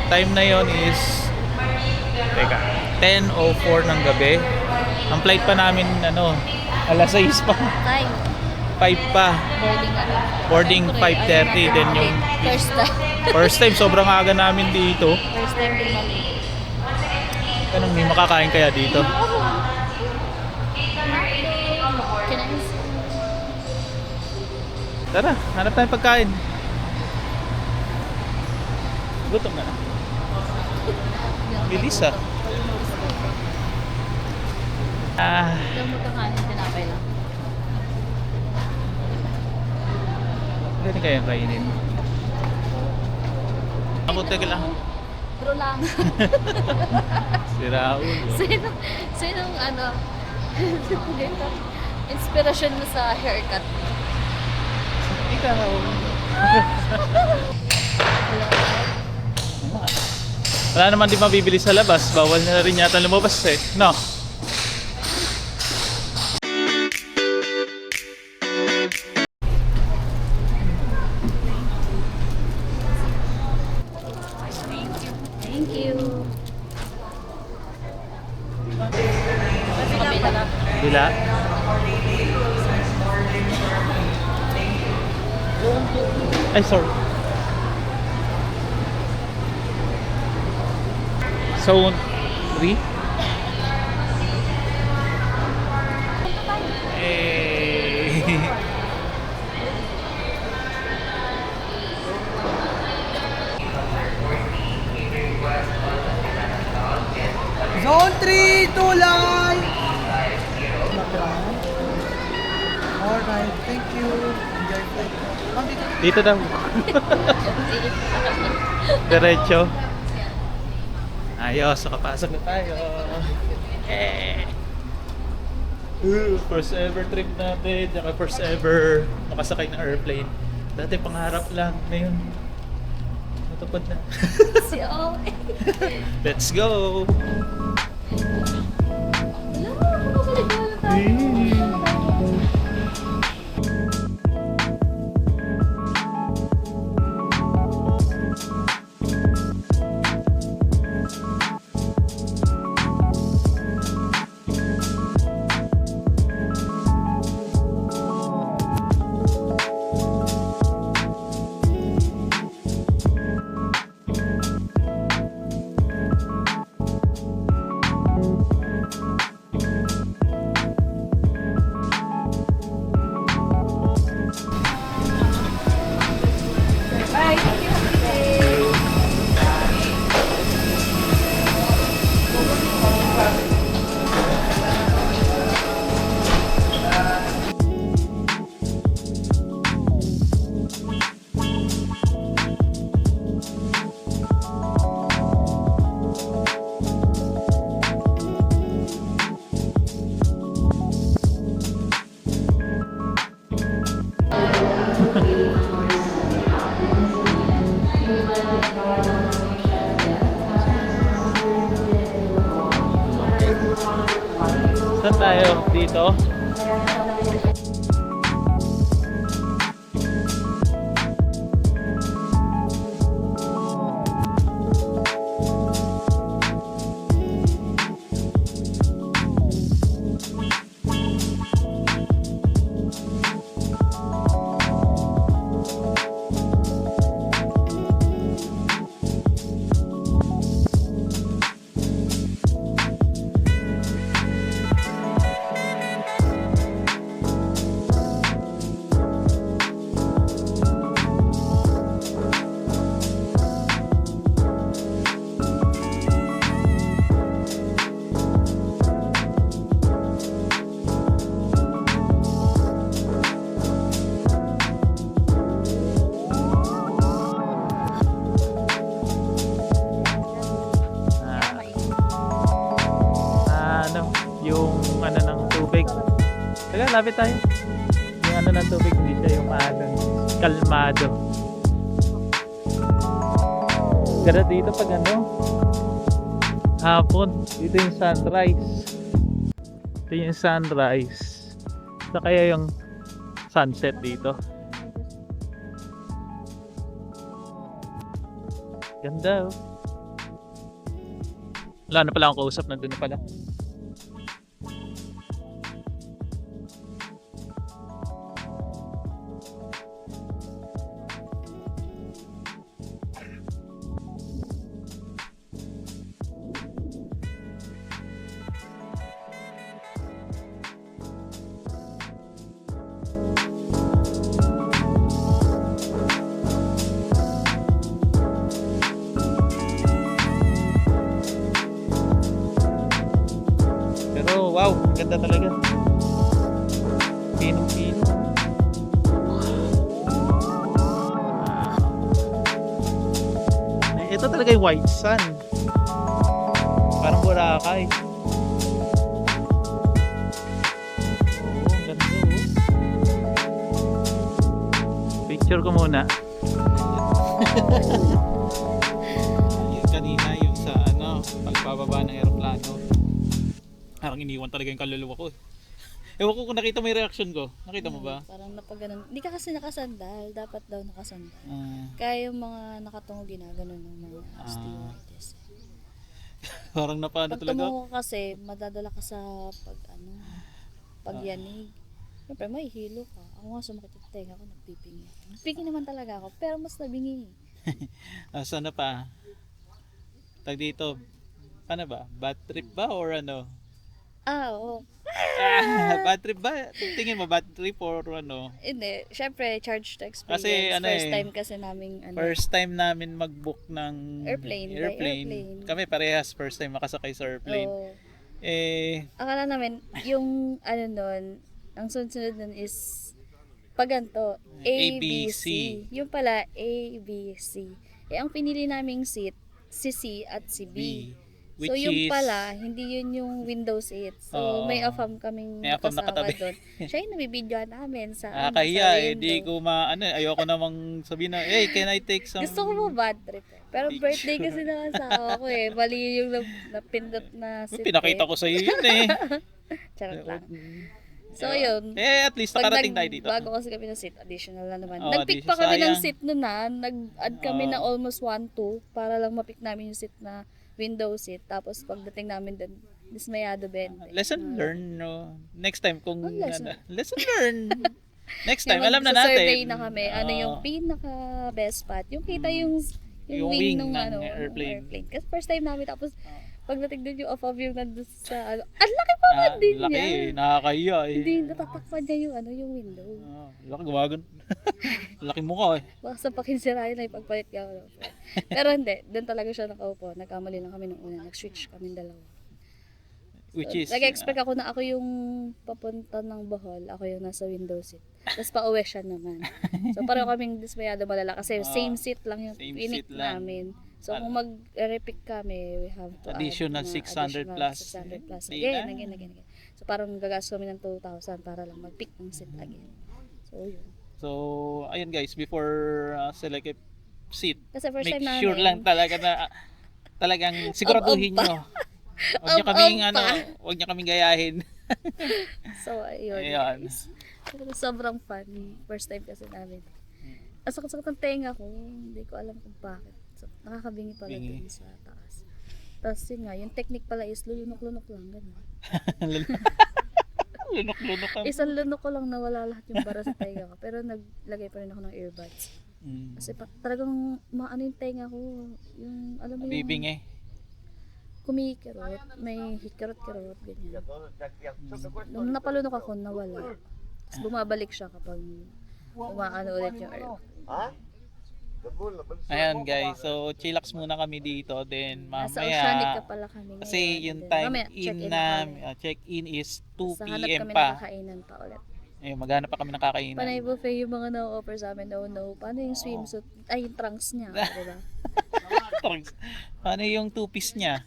time na yon is teka, 10:04 ng gabi. Ang flight pa namin alas 6 pa. 5 pa. Boarding Boarding 5:30 then yung First time. first time sobrang aga namin dito. First time din namin. Anong may makakain kaya dito? Can I see? Tara, hanap tayong pagkain. Gutom na. Bilis ah. Yung mo kanin, tinapay lang. Ganun kaya kainin. Ako teka lang. Bro lang. Si Raul. Sinong inspiration mo sa haircut? Ikaw. Wala naman di mabibili sa labas. Bawal na rin yata lumabas eh. No? Thank you. Kabila. Bila? Ay, sorry. Zone 3? Eh. Zone 3, tulay! Alright, thank you. Enjoy flight. Ma'am, dito. Dito daw. Diretso. Ayos, nakapasok na tayo. Eh. First ever trip natin. Saka first ever makasakay ng airplane. Dati pangarap lang. Ngayon, natupad na. Si Owe. Let's go! Wala, bumabalik na tayo. Saan tayo? Dito? Yung ng tubig. Teka, lapit tayo. Yung ng tubig, hindi siya yung kalmado. Gara dito pag hapon, dito yung sunrise. Ito yung sunrise. Sa kaya yung sunset dito. Ganda oh. Wala na pala akong kausap, nandun na pala. Pero wow, ganda talaga. Pinong-pino. Ito talaga yung white sun. Parang Boracay. Oo, ganda Picture ko muna. Yung kanina yung sa pagbababa ng eroplano. Parang iniwan talaga yung kaluluwa ko. Ewan ko kung nakita mo yung reaction ko. Nakita mo ba? Parang napaganon. Hindi ka kasi nakasandal. Dapat daw nakasandal. Ah, Kaya yung mga nakatungo ginaganon ng mga stewardess. parang napaano Pag talaga. tumungo ka kasi, madadala ka sa pagyanig. Siyempre, may hilo ka. Ako nga sumakit yung tenga ko, nagpipingi. Nagpingi naman talaga ako, pero mas nabingi. Sana pa? Tag dito. Ano ba? Bad trip ba or ano? Oo. Bad trip ba? Tingin mo bad trip or ano? Hindi. Siyempre, charge to experience. Kasi, First time kasi namin, First time namin mag-book ng Airplane, by airplane. Kami parehas first time makasakay sa airplane. Oo. Akala Akala namin, yung nun, ang sunod-sunod nun is paganto. ABC. Yung pala, ABC. Ang pinili naming seat, si C at si B. Which So yung is, pala, hindi yun yung window seat. So may AFAM kaming may AFAM kasama nakatabi. doon. Siya yung nabibidyoan namin sa, kaya sa di window. ko ayoko namang sabihin na, hey, can I take some... Gusto ko mo bad trip eh. Pero Picture. birthday kasi ng asawa ko eh. Mali yung napindot na seat Pinakita ko sa iyo yun eh. Charot lang. So yun. At least nakarating tayo dito. Bago kasi kami ng seat, additional na naman. Oh, Nag-pick pa kami sayang. ng seat nun na. Nag-add kami ng almost 1-2 para lang ma-pick namin yung seat na window seat. Tapos pagdating namin dun, dismayado 20. Lesson learned, no? Next time kung... lesson? Lesson learned. Next time, alam na natin. Survey na kami. Ano yung pinaka best spot. Yung kita yung wing ng airplane. Kasi first time namin. Tapos pagdating dun yung off-of yung nandun sa ang laki pa man din laki niya. Nakakaya eh. Hindi, natatakpan niya yung window. Laki gumagan. Laki mukha eh. Baka sa pakinsirayan na ipagpalit ka ako. Pero hindi, doon talaga siya nakaupo. Nagkamali lang kami nung una. Nag-switch kami dalawa. Which is... Nag-expect ako na ako yung papunta ng Bohol. Ako yung nasa window seat. Tapos pauwi siya naman. So pareho kaming dismayado malala. Kasi same seat lang yung same pinik seat lang. namin. So kung mag-repick kami, we have to Additional add 600 plus. 600 plus. Di Again. So parang gagastos kami ng 2,000 para lang mag-pick ng seat again. So yun. So, ayun guys, before select a seat, Kasi first make time namin. sure lang talaga na talagang siguraduhin nyo. Huwag nyo kaming huwag nyo kaming gayahin. So ayun. Ayan. Guys. Sobrang fun. First time kasi namin. Ang sakit-sakit ng tenga ko. Hindi ko alam kung bakit. So, nakakabingi pala Bingi. dun sa taas. Tapos yun nga, yung technique pala is lulunok-lunok lang. Ganun. Lunok-lunok ka. Isang lunok ko lang nawala lahat yung bara sa tenga ko. Pero naglagay pa rin ako ng earbuds. Kasi talagang maano yung tenga ko. Yung, alam mo yung Bibing kumikirot. May hikirot-kirot. Ganyan. Nung napalunok ako, nawala. Tapos bumabalik siya kapag umaano ulit yung earth. Ayan guys, so chillax muna kami dito. Then Nasa Oceanic ka mamaya, pala kami ngayon. kasi yung Then, time mamaya, in check-in na kami. check-in is 2 Sa hanap p.m. kami pa. ng kakainan pa ulit. Maghanap pa kami ng kakainan. Panay buffet yung mga na-offer sa amin. No. Paano yung swimsuit? Ay, yung trunks niya. Diba? Paano yung two-piece niya?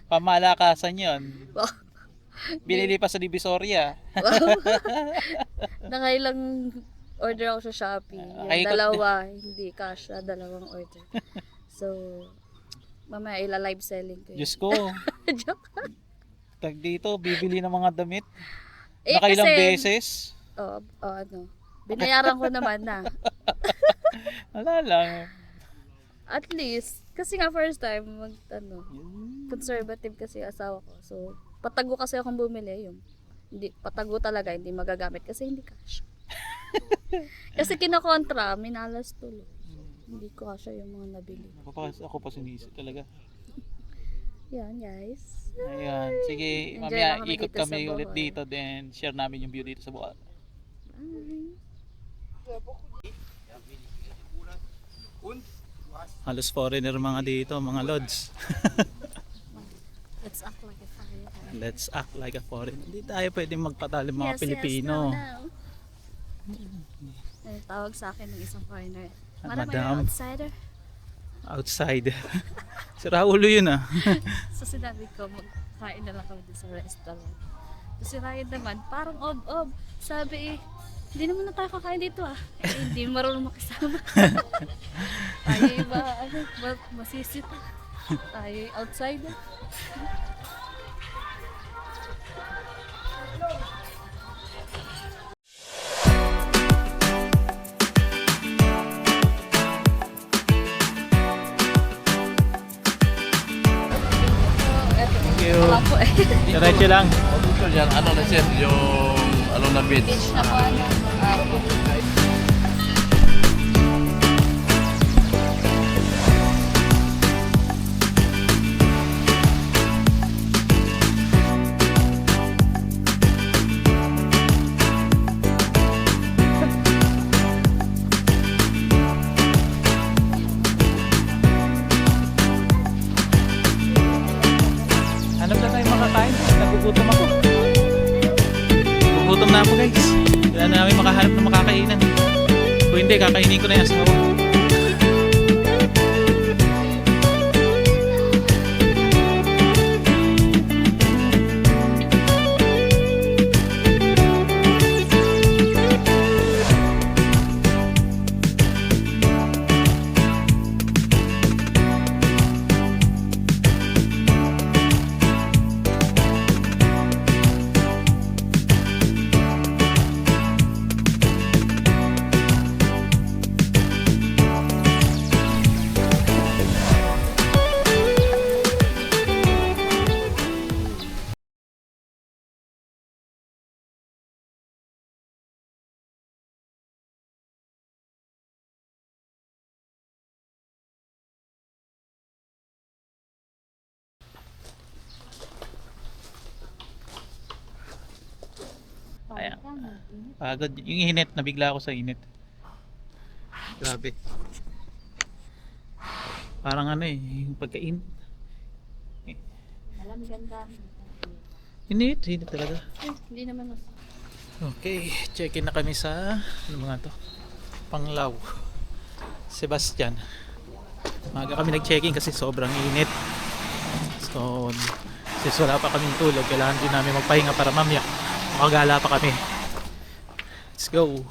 Pamalakasan yun. Wow. Binili pa sa Divisoria. Nakailang order ako sa Shopee. Yung dalawa, hindi kasha. Dalawang order. So, mamaya ila-live selling ko yun. Diyos ko. Joke. Tag dito, bibili ng mga damit. Nakailang beses. Ano. Binayaran ko naman na. Wala lang. At least, Kasi nga first time, conservative kasi asawa ko. So, patago kasi akong bumili yung hindi patago talaga, hindi magagamit kasi hindi cash. Kasi kinokontra, minalas tuloy. Hindi ko kasya yung mga nabili. Ako pa sinisip talaga. Yan guys. Ayan, sige, Enjoy mamaya lang kami ikot dito kami sa ulit Bohol. dito, then share namin yung view dito sa Bohol. Bye. Halos foreigner mga dito, mga lods. Let's act like a fire. Let's act like a foreigner. Hindi tayo pwedeng magpatalo mga Pilipino. no. Ay, tawag sa akin ng isang foreigner. Madam, Madam. are you outsider? Outside. Si Raulo yun ah. So sinabi ko, magkain na lang kami dun sa restaurant. So si Ryan naman, parang ob-ob. Sabi hindi naman na tayo kakain dito ah. Hindi marunong makisama. Tayo masisita. Tayo outsider. Thank you. Wala po eh. Diretso lang. Dito dyan, ano na sir, yung ano na beach. Beach na po ano. Hanap na tayo makakain. Nagugutom ako. Nagugutom na ako guys. Kailangan namin makahanap ng makakainan. Kung hindi, kakainin ko na yung asawa. Ayan. Pagod. Yung init, nabigla ako sa init. Grabe. Parang ano eh, yung pagkain. Alam, ganda. Init talaga. Hindi naman mas. Okay, check-in na kami sa, ano mga to? Panglao. Sebastian. Maga kami nag-check-in kasi sobrang init. So, since wala pa kaming tulog, kailangan din namin magpahinga para mamaya makagala pa kami. Let's go.